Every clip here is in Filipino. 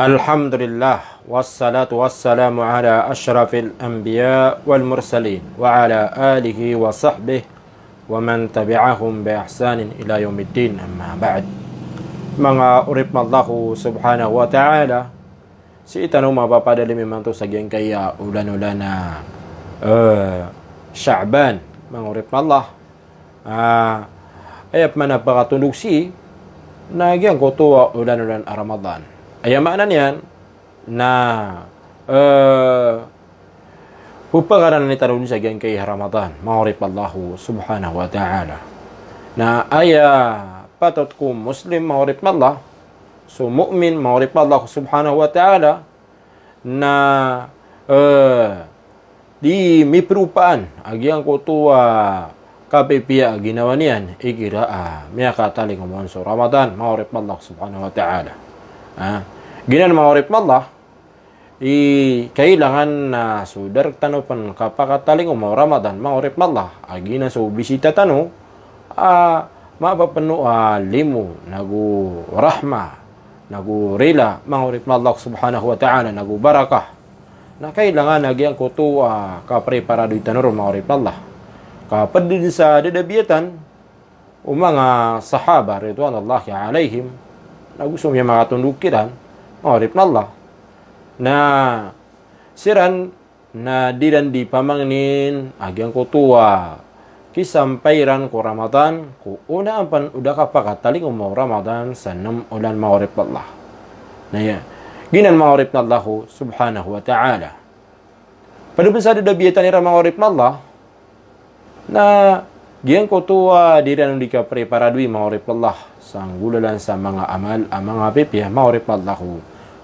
Alhamdulillah wassalatu wassalamu ala asyrafil anbiya wal mursalin wa ala alihi wa sahbihi wa man tabi'ahum bi ihsanin ila yaumiddin, amma ba'd. Mga urip mallahu subhanahu wa ta'ala, si itanong mapapadali memang to sa gyang kaya ulan-ulan na Sha'ban, mga urip mallah. Ayap man napakatunog si na gyang ko to ulan-ulan Ramadan. Ay makna niyan na hupagaran ni tarun sa gyang kay Ramadan, mga urip mallahu subhanahu wa ta'ala, na aya patot ko Muslim, mga urip mallah, so mu'min, mga urip mallahu subhanahu wa ta'ala, na di may perupaan agyang ko to kapipia ginawa niyan ikira miya kataling umon so Ramadan, mga urip mallahu subhanahu wa ta'ala. Ginan mga urip mallah, kailangan na sudar tano pan kapakataling umong Ramadan, mga urip mallah, agina so bisita tano, mapapano limu, nagu rahma, nagu rila, mga urip mallah subhanahu wa ta'ala, nagu barakah, na kailangan nagyang kuto kapreparado itanuro, mga urip mallah. Kapag din sa dadabiatan, mga sahaba, ridwanullahi alaihim, na gusto niya makatundukiran, mga urip mallah, na siran na diran di pamangnin agyang kutuwa kisampairan ko Ramadan ko una ang uda ka pakataling umaw Ramadan sa ulan, mga urip mallah. Na yan ginan, mga urip mallah subhanahu wa ta'ala. Padubin sa dadabiatan nila, mga urip mallah, na giyang kutuwa diran di ka preparadwi, mga urip mallah, sang gulalan sa mga amal, mga pipya, mga urip mallah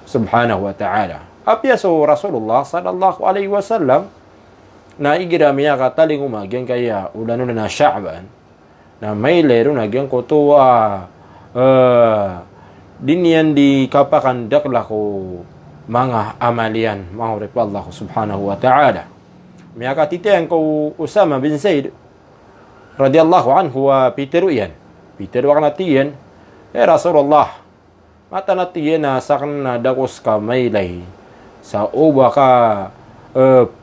subhanahu wa ta'ala. Apya so Rasulullah sallallahu alaihi wasallam na igiramiya kataling umagyang kaya ulan na Sha'ban, na may lero na gyang kutuwa dinyan di kapakandak lako mga amalian, mga urip Allah subhanahu wa ta'ala. Miya katitiyan ko Usama bin Zaid radiyallahu anhu wa Peter yan. Peter wa kanatiyan, Rasulullah, mata natiyan na sakan na dakos ka maylay sa uba ka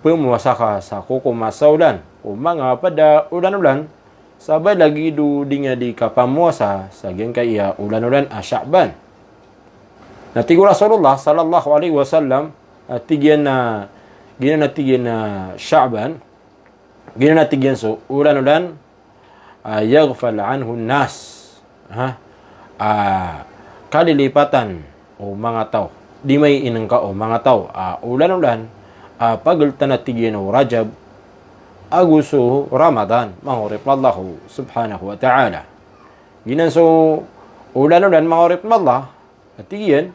pumuwasa ka sa kukumasaulan o mga pada ulan-ulan sabay lagi do di nga di kapamuwasa sa gyang kaya ulan-ulan Sha'ban. Natigo Rasulullah sallallahu alaihi wasallam tigyan na Sha'ban, ginanatigyan so ulan-ulan yaghfal anhu nas, kalilipatan o mga tao, di may inang ka o mga tao, ulan-ulan pagaltan na tigyan o Rajab aguso Ramadan, mga urip mallahu subhanahu wa ta'ala. Ginan so ulan-ulan, mga urip mallah, tigyan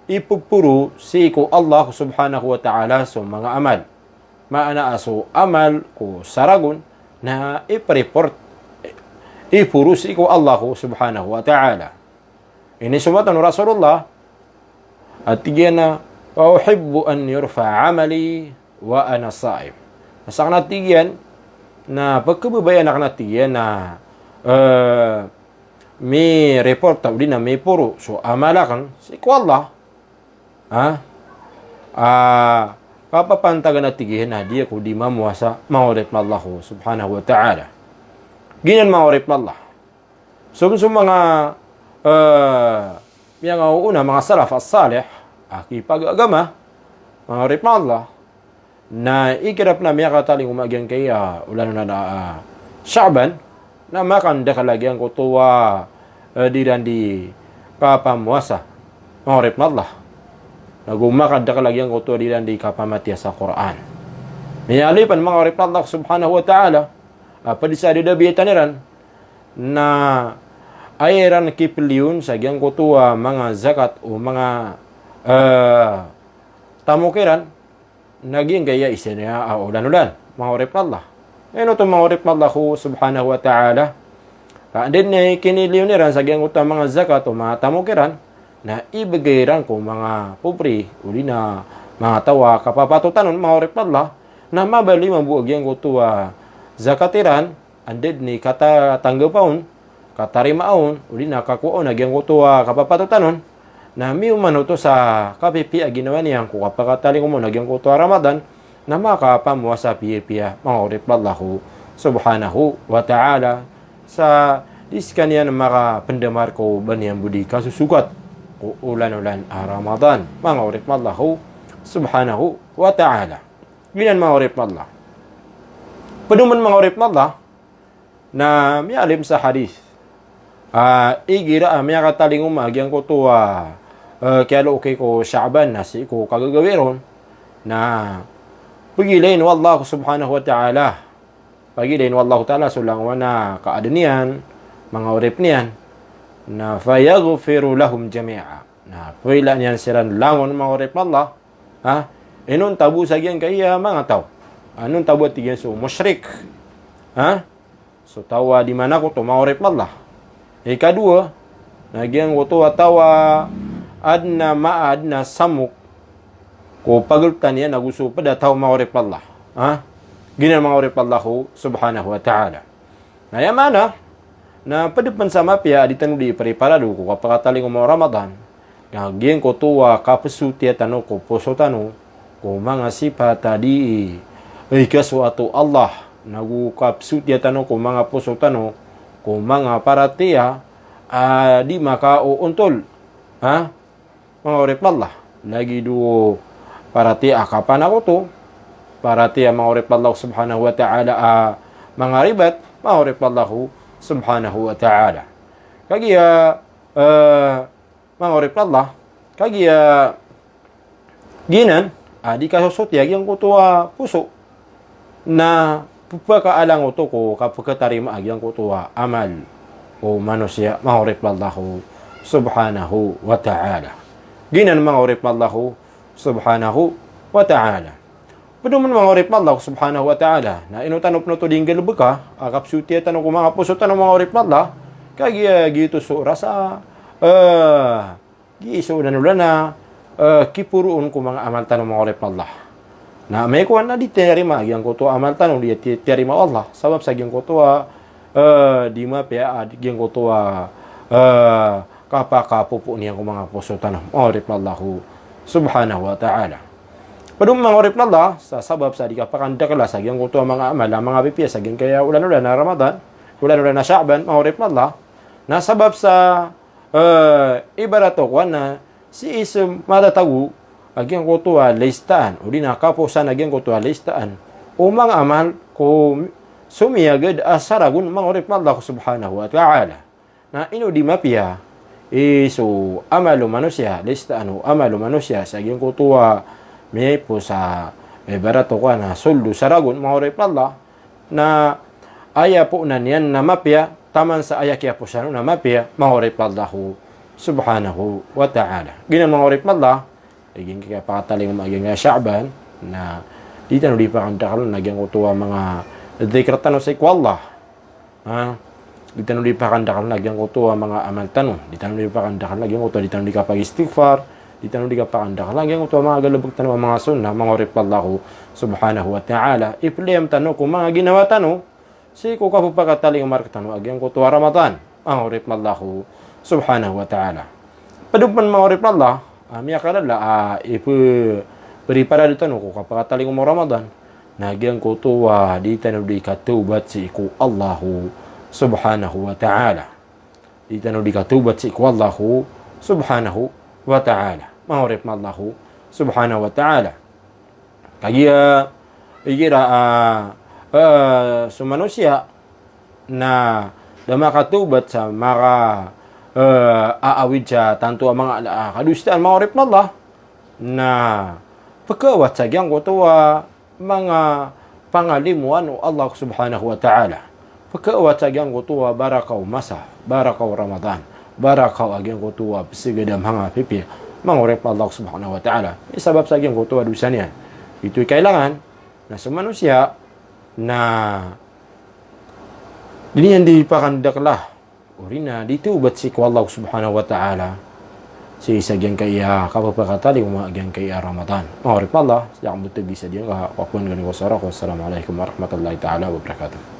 ipupuro si ko Allah subhanahu wa ta'ala so mga amal, maana aso amal ko saragon na ipreport ipuro si ko Allah subhanahu wa ta'ala. Ini sumatan Rasulullah at tigyan na wa uhibbu an yurfa amali wa ana sa'im. Masak na tigyan na pagkababayan na tigyan na may report tao din na may puro so amalakan si ko Allah kapapantagan na tigyan na di ako di mamuwasa, mga urip mallah subhanahu wa ta'ala. Ginan, mga urip mallah, so mga una mga salaf as-salih pag-agama, mga urip mallah, na ikirap na miya kataling umagyang kaya ulan na Sha'ban, na makanda kalagyan ko tuwa diran di kapamuwasa, mga urip mallah, nagumakanda kalagyan ko tuwa diran di kapamatya sa Quran. Niyalipan, mga urip mallah subhanahu wa ta'ala, padisa didabitan niran na ayran kipiliyon sa gyang kutuwa mga zakat o mga tamukiran naging gaya isa niya ulan-ulan, mga urip mallah. Ano ito, mga urip mallah subhanahu wa ta'ala, din kiniliyon niran sa gyang kutuwa mga zakat o mga tamukiran na ibigayran ko mga pupri uli na mga tawa kapapatutanon, mga urip mallah, na mabali mabuag gyang kutuwa zakatiran anded ni kata tanggapaon katarimaon uli na kakuon nagyang kutuwa kapapatutanon na mi umano to sa kapipi ginawa niya ko kapakataling mo nagyang ko to Ramadan na makapamuwa sa piya mga urip Allahu subhanahu wa ta'ala sa diskanya na makapendamar ko baniyang budi kasusukat ko ulan-ulan Ramadan mga urip Allahu subhanahu wa ta'ala. Ginan mga urip Allah. Paduman mga urip Allah na mialim sa hadith. Igira miya kataling umagyang ko to kaya okay ko Sha'ban na si ko kagagawiron na pagilain wallahu subhanahu wa ta'ala. Pagilain wallahu ta'ala sulang wana kaadanian mga urip niyan na fayaghfiru lahum jami'a. Na pwila niyan siran langon mga urip Allah. Inon tabu sagyan kaya mga tao. Anong tabu tigyan so musyrik. So tawa di mana ko to mga urip Allah. Ikadua, nagyan ko to tawa adna maad na samuk ko pagultan yan naguso pada tao mga urip Allah. Ginan mga urip Allahu subhanahu wa ta'ala. Na yamana na padipan sa mapya aditan di preparado ko kapakataling mo Ramadan. Nagyan ko to kapesuti tano ko puso tano ko mga sipat tadi ikaswatu Allah nagu kapsuti tano ko mga puso tano ko mga paratia di maka uuntol mga urip Allah lagi duo paratia kapan ako to paratia mga urip Allah subhanahu wa ta'ala mga ribat mga urip Allah subhanahu wa ta'ala kaya mga urip Allah kaya ginan di kasusot yang ko to puso na pagkaalang ko ko kapagkatarima agyang ko to amal o manusia mga urip Allahu subhanahu wa ta'ala. Ginan mga urip Allahu subhanahu wa ta'ala. Paduman mga urip Allahu subhanahu wa ta'ala na inutanop no to dinggal beka kapsuti tanong ko mga puso tanong mga urip Allah kaya gitu sura sa giiso na nula na kipuruon ko mga amal tanong mga urip Allah. Na may kuwan na di terima yang ko to amal tanong di terima Allah sabab sa gyang ko to di mapya gyang ko to kapakapupo niya ko mga puso tanong urip Allahu subhanahu wa ta'ala. Padung mga urip Allah sa sabab sa di kapakandakala sa gyang ko to mga amal mga pipiya sa gyang kaya ulan-ulan na Ramadan ulan-ulan na Sha'ban mga urip Allah na sabab sa ibarat ko na si isum madatagu agyang ko to listaan o di nakapusan agyang ko to listaan o mga amal ko sumiyagad asaragun mga urip Allah subhanahu wa ta'ala na ino di mapya so amalu manusia listaan o amalu manusia sa agyang ko to may po sa barato ko na suldo saragun mga urip Allah na aya po na niyan na mapya taman sa aya kaya po siya na mapya mga urip Allah subhanahu wa ta'ala. Ginan mga urip Allah iging kaya pakataling maging Sha'ban na di tano di pa kandakal nagyang utuwa mga dhikr tano sa ikwallah di tano di pa kandakal nagyang utuwa mga amal tano di tano di pa kandakal nagyang utuwa di tano di ka pag-istighfar di tano di ka pa kandakal nagyang utuwa mga galabag tano mga sunnah mga urip Allah subhanahu wa ta'ala iplem tano kung mga ginawa tano si ko ka pakataling mark tano agyang utuwa Ramadan ang urip Allah subhanahu wa ta'ala padugman mga urip Allah miya kalala prepara dito no ko kapakataling mo Ramadan nagyang ko to di tano di katubat si ko Allahu subhanahu wa ta'ala di tano di katubat si ko Allahu subhanahu wa ta'ala mga urip Allahu subhanahu wa ta'ala kaya igira sumanusia na damakatubat sa mga aawid sa tanto ang mga kadustaan mga urip Allah na pagkawat sa gyang ko to mga pangalimuan o Allah subhanahu wa ta'ala pagkawat sa gyang ko to barakaw masa barakaw Ramadan barakaw agyang ko to pisigadam hanga pipi mga urip Allah subhanahu wa ta'ala isabab sa gyang ko to dusan yan ito'y kailangan na sa manusia na dinihan di pakandaklah Urina dito ubat si ko Allah subhanahu wa ta'ala si isa gyang kaya kapapakatali umagyang kaya Ramadan. Mga urip Allah, siyang butag bisa diyan kapapun gani ko sarako. Assalamualaikum warahmatullahi ta'ala wabarakatuh.